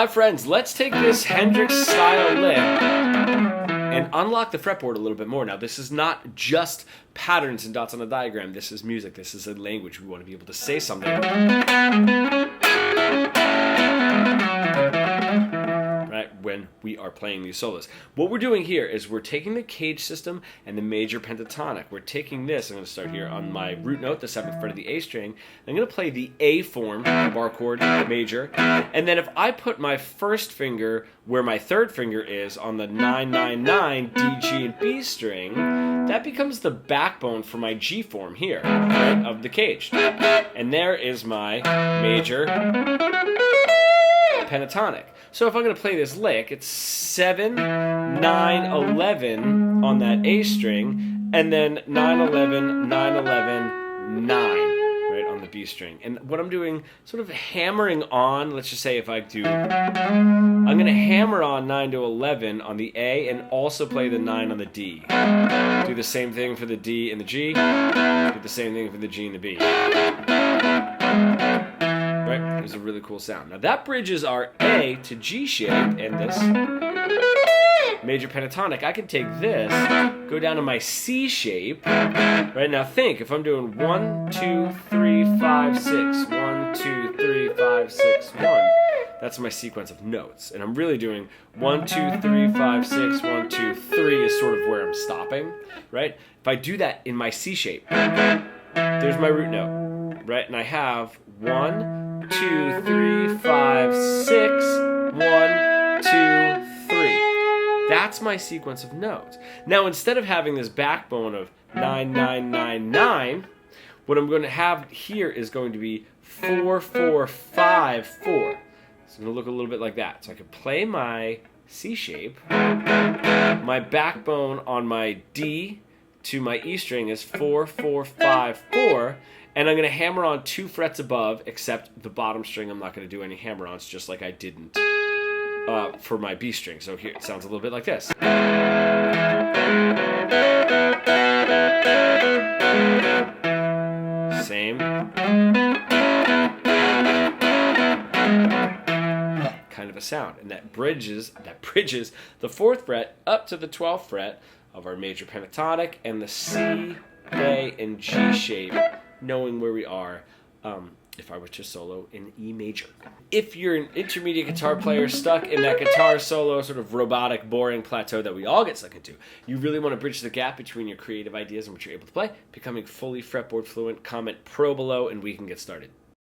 Hi friends, let's take this Hendrix style lick and unlock the fretboard a little bit more. Now this is not just patterns and dots on a diagram, this is music, this is a language. We want to be able to say something. Right, when we are playing these solos. What we're doing here is we're taking the CAGED system and the major pentatonic. We're taking this, I'm going to start here on my root note, the 7th fret of the A string. I'm going to play the A form, the bar chord, major, and then if I put my first finger where my third finger is on the 999 D, G, and B string, that becomes the backbone for my G form here, right, of the CAGED. And there is my major pentatonic. So if I'm going to play this lick, it's 7, 9, 11 on that A string, and then 9, 11, 9, 11, 9, right, on the B string. And what I'm doing, sort of hammering on, let's just say if I do, I'm going to hammer on 9 to 11 on the A and also play the 9 on the D. Do the same thing for the D and the G, do the same thing for the G and the B. Right? There's a really cool sound. Now that bridges our A to G shape and this major pentatonic. I can take this, go down to my C shape. Right now think, if I'm doing 1, 2, 3, 5, 6, 1, 2, 3, 5, 6, 1, that's my sequence of notes. And I'm really doing 1, 2, 3, 5, 6, 1, 2, 3 is sort of where I'm stopping, right? If I do that in my C shape, there's my root note, right? And I have 1, 2, 3, 5, 6, 1, 2, 3. That's my sequence of notes. Now, instead of having this backbone of 9, 9, 9, 9, what I'm going to have here is going to be 4, 4, 5, 4. It's going to look a little bit like that. So I could play my C shape. My backbone on my D to my E string is 4, 4, 5, 4. And I'm going to hammer on 2 frets above, except the bottom string I'm not going to do any hammer-ons, just like I didn't for my B string. So here it sounds a little bit like this. Same. Kind of a sound. And that bridges the 4th fret up to the 12th fret of our major pentatonic and the C, A, and G shape, knowing where we are if I were to solo in E major. If you're an intermediate guitar player stuck in that guitar solo sort of robotic, boring plateau that we all get stuck into, you really want to bridge the gap between your creative ideas and what you're able to play, becoming fully fretboard fluent, comment pro below and we can get started.